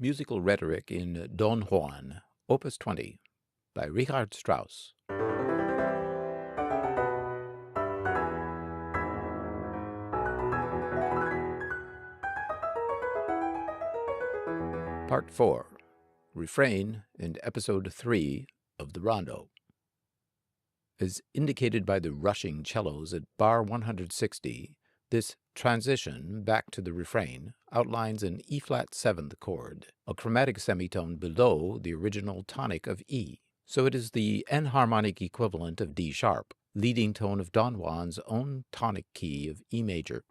Musical Rhetoric in Don Juan, Opus 20, by Richard Strauss. Part 4, Refrain and Episode 3 of the Rondo. As indicated by the rushing cellos at bar 160, this transition back to the refrain outlines an E-flat 7th chord, a chromatic semitone below the original tonic of E, so it is the enharmonic equivalent of D sharp, leading tone of Don Juan's own tonic key of E major.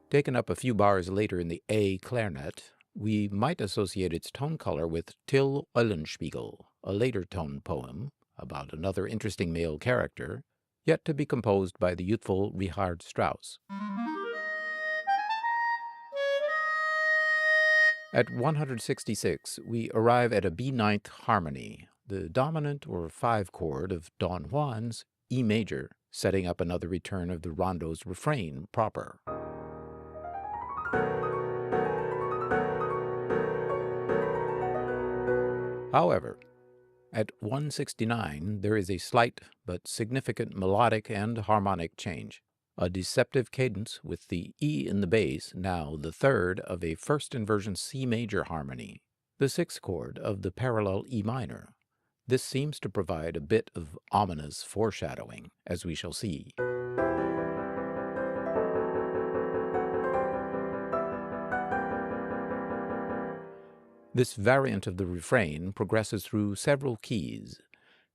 Taken up a few bars later in the A clarinet, we might associate its tone color with Till Eulenspiegel, a later tone poem about another interesting male character, yet to be composed by the youthful Richard Strauss. At 166, we arrive at a B9th harmony, the dominant or 5 chord of Don Juan's E major, setting up another return of the rondo's refrain proper. However, at 169, there is a slight but significant melodic and harmonic change, a deceptive cadence with the E in the bass, now the third of a first inversion C major harmony, the 6th chord of the parallel E minor. This seems to provide a bit of ominous foreshadowing, as we shall see. This variant of the refrain progresses through several keys: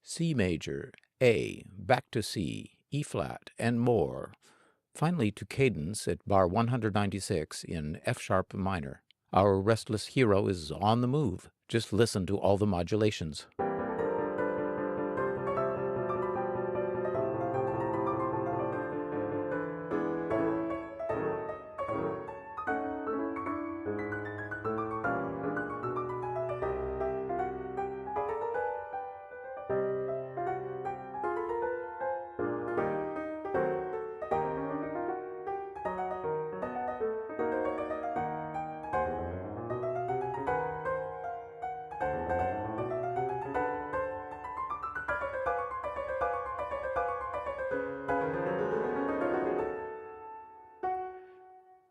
C major, A, back to C, E-flat, and more, finally to cadence at bar 196 in F-sharp minor. Our restless hero is on the move. Just listen to all the modulations.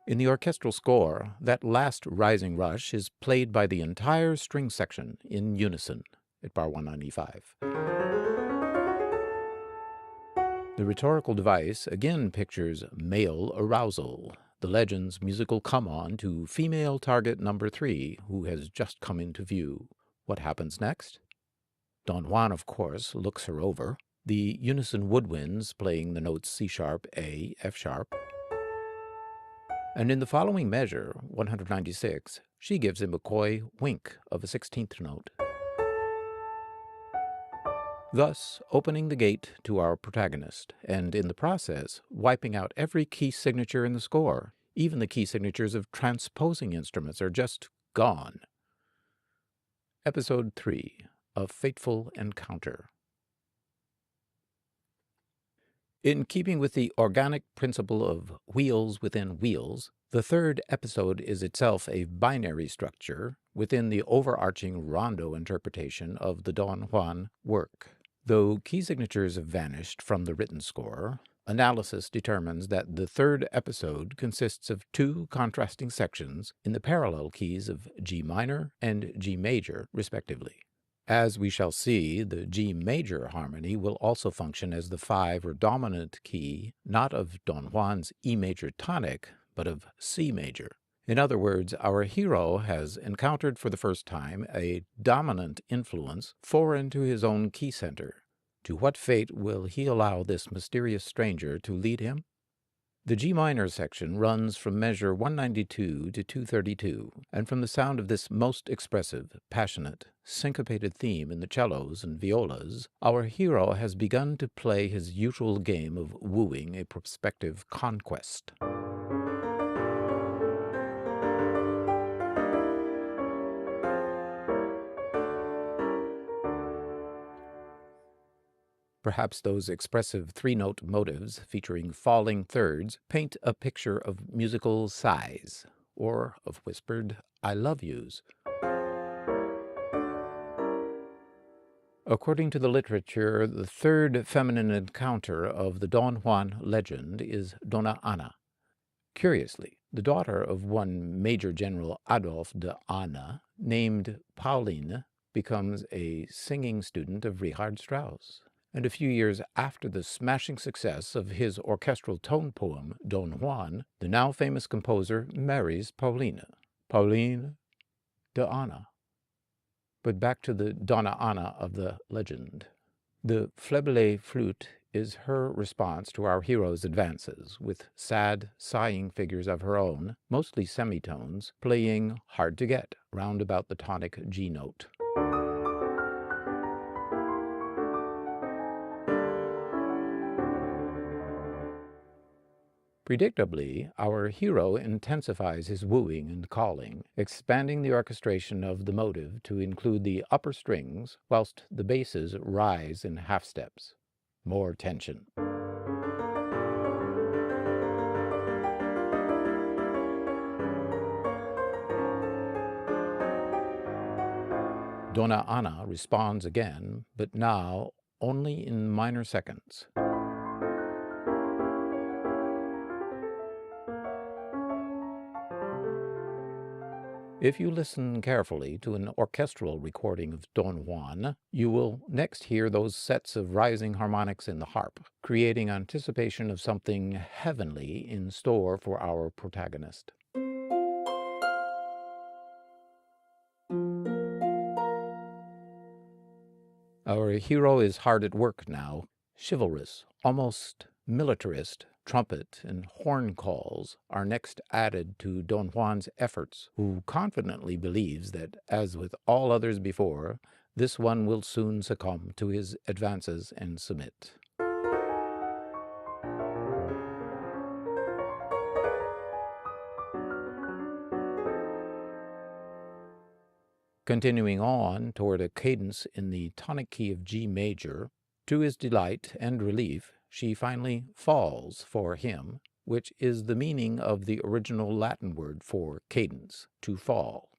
In the orchestral score, that last rising rush is played by the entire string section in unison at bar 195. The rhetorical device again pictures male arousal, the legend's musical come-on to female target number 3, who has just come into view. What happens next? Don Juan, of course, looks her over. The unison woodwinds playing the notes C-sharp, A, F-sharp. And in the following measure, 196, she gives him a coy wink of a 16th note, thus opening the gate to our protagonist, and in the process wiping out every key signature in the score. Even the key signatures of transposing instruments are just gone. Episode 3, A Fateful Encounter. In keeping with the organic principle of wheels within wheels, the third episode is itself a binary structure within the overarching rondo interpretation of the Don Juan work. Though key signatures have vanished from the written score, analysis determines that the third episode consists of 2 contrasting sections in the parallel keys of G minor and G major, respectively. As we shall see, the G major harmony will also function as the 5 or dominant key, not of Don Juan's E major tonic, but of C major. In other words, our hero has encountered for the first time a dominant influence foreign to his own key center. To what fate will he allow this mysterious stranger to lead him? The G minor section runs from measure 192 to 232, and from the sound of this most expressive, passionate, syncopated theme in the cellos and violas, our hero has begun to play his usual game of wooing a prospective conquest. Perhaps those expressive three-note motives featuring falling thirds paint a picture of musical sighs, or of whispered I love yous. According to the literature, the third feminine encounter of the Don Juan legend is Donna Ana. Curiously, the daughter of one Major General Adolf de Ana, named Pauline, becomes a singing student of Richard Strauss. And a few years after the smashing success of his orchestral tone poem, Don Juan, the now famous composer marries Paulina, Pauline de Ana. But back to the Donna Ana of the legend. The faible flute is her response to our hero's advances, with sad, sighing figures of her own, mostly semitones, playing hard to get, round about the tonic G note. Predictably, our hero intensifies his wooing and calling, expanding the orchestration of the motive to include the upper strings, whilst the basses rise in half steps. More tension. Donna Ana responds again, but now only in minor seconds. If you listen carefully to an orchestral recording of Don Juan, you will next hear those sets of rising harmonics in the harp, creating anticipation of something heavenly in store for our protagonist. Our hero is hard at work now. Chivalrous, almost militarist, trumpet and horn calls are next added to Don Juan's efforts, who confidently believes that, as with all others before, this one will soon succumb to his advances and submit. Continuing on toward a cadence in the tonic key of G major, to his delight and relief, she finally falls for him, which is the meaning of the original Latin word for cadence, to fall.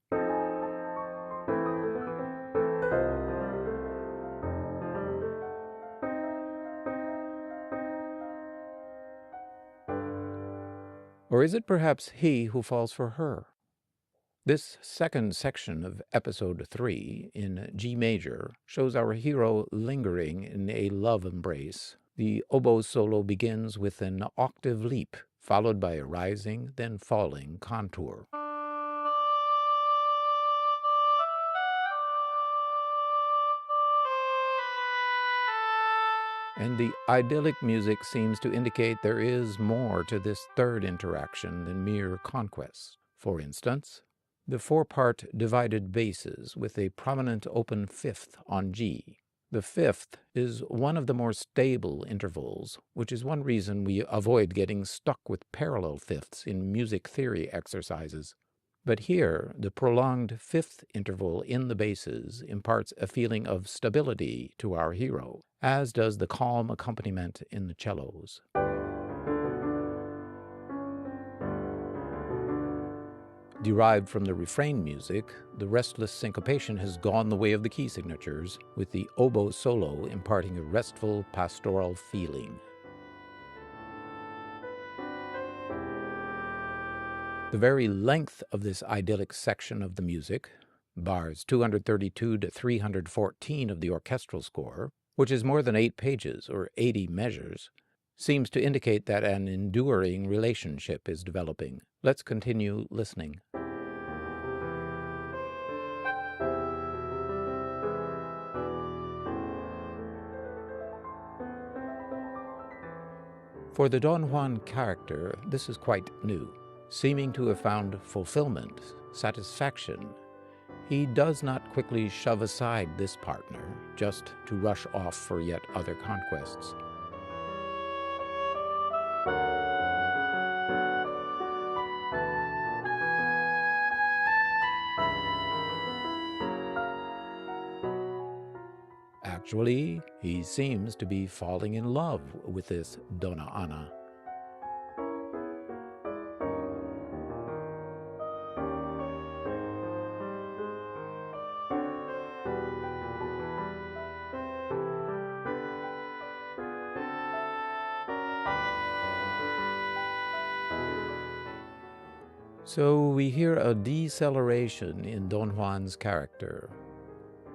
Or is it perhaps he who falls for her? This second section of episode 3 in G major shows our hero lingering in a love embrace. The oboe solo begins with an octave leap, followed by a rising, then falling contour. And the idyllic music seems to indicate there is more to this third interaction than mere conquest. For instance, the four-part divided basses with a prominent open fifth on G. The fifth is one of the more stable intervals, which is one reason we avoid getting stuck with parallel fifths in music theory exercises. But here, the prolonged fifth interval in the basses imparts a feeling of stability to our hero, as does the calm accompaniment in the cellos. Derived from the refrain music, the restless syncopation has gone the way of the key signatures, with the oboe solo imparting a restful pastoral feeling. The very length of this idyllic section of the music, bars 232 to 314 of the orchestral score, which is more than 8 pages or 80 measures, seems to indicate that an enduring relationship is developing. Let's continue listening. For the Don Juan character, this is quite new. Seeming to have found fulfillment, satisfaction, he does not quickly shove aside this partner just to rush off for yet other conquests. Actually, he seems to be falling in love with this Donna Anna. So we hear a deceleration in Don Juan's character,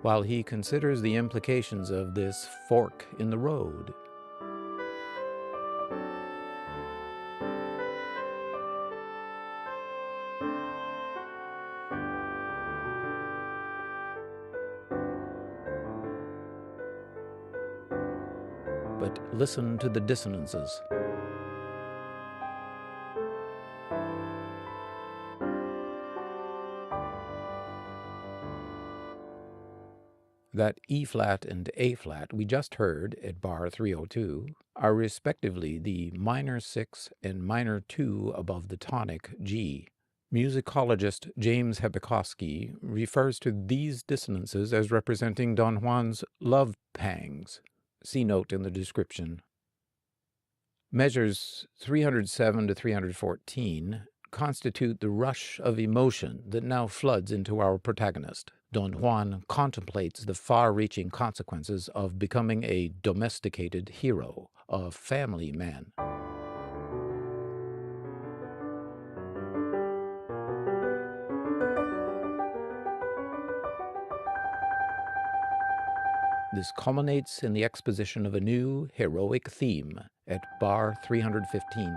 while he considers the implications of this fork in the road. But listen to the dissonances. That E-flat and A-flat we just heard at bar 302 are respectively the minor 6 and minor 2 above the tonic G. Musicologist James Hepokoski refers to these dissonances as representing Don Juan's love pangs. See note in the description. Measures 307 to 314 constitute the rush of emotion that now floods into our protagonist. Don Juan contemplates the far-reaching consequences of becoming a domesticated hero, a family man. This culminates in the exposition of a new heroic theme at bar 315.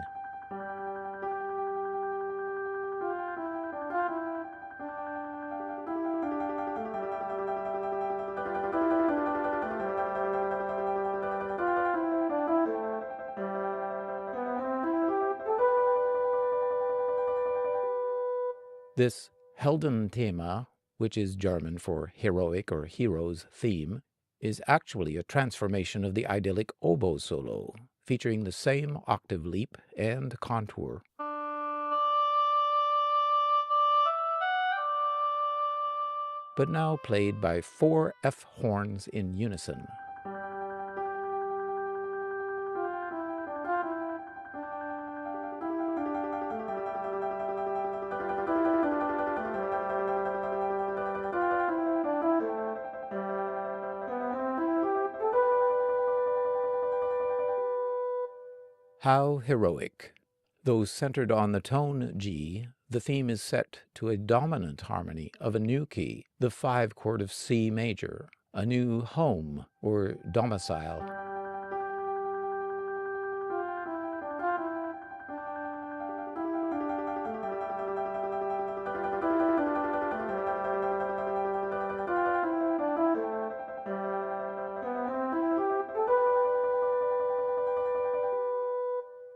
This Heldenthema, which is German for heroic or hero's theme, is actually a transformation of the idyllic oboe solo, featuring the same octave leap and contour. But now played by 4 F horns in unison. How heroic! Though centered on the tone G, the theme is set to a dominant harmony of a new key, the 5 chord of C major, a new home or domicile.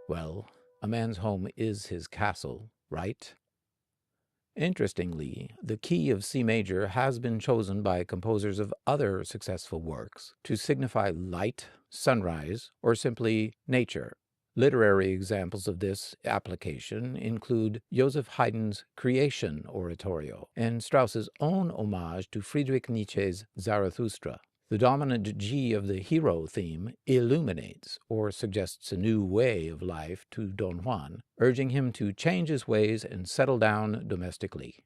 Well, a man's home is his castle, right? Interestingly, the key of C major has been chosen by composers of other successful works to signify light, sunrise, or simply nature. Literary examples of this application include Joseph Haydn's Creation Oratorio and Strauss's own homage to Friedrich Nietzsche's Zarathustra. The dominant G of the hero theme illuminates or suggests a new way of life to Don Juan, urging him to change his ways and settle down domestically.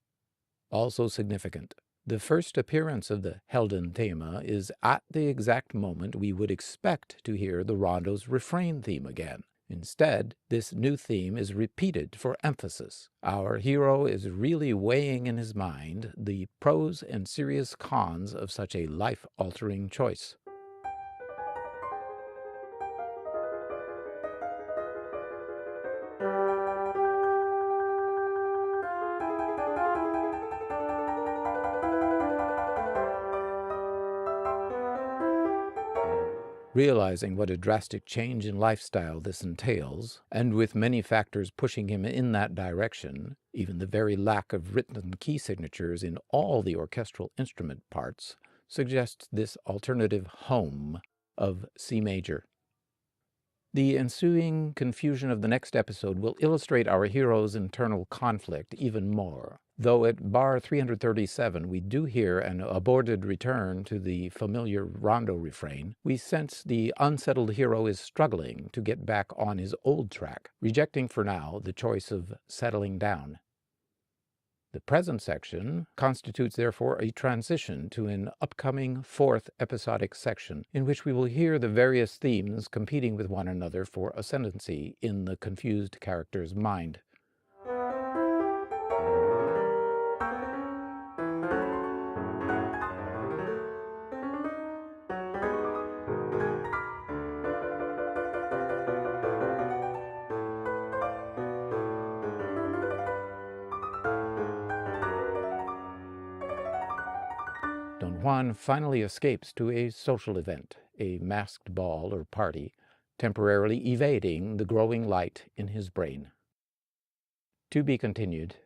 Also significant, the first appearance of the Heldenthema is at the exact moment we would expect to hear the rondo's refrain theme again. Instead, this new theme is repeated for emphasis. Our hero is really weighing in his mind the pros and serious cons of such a life-altering choice. Realizing what a drastic change in lifestyle this entails, and with many factors pushing him in that direction, even the very lack of written key signatures in all the orchestral instrument parts suggests this alternative home of C major. The ensuing confusion of the next episode will illustrate our hero's internal conflict even more. Though at bar 337 we do hear an aborted return to the familiar rondo refrain, we sense the unsettled hero is struggling to get back on his old track, rejecting for now the choice of settling down. The present section constitutes therefore a transition to an upcoming fourth episodic section in which we will hear the various themes competing with one another for ascendancy in the confused character's mind. Don Juan finally escapes to a social event, a masked ball or party, temporarily evading the growing light in his brain. To be continued.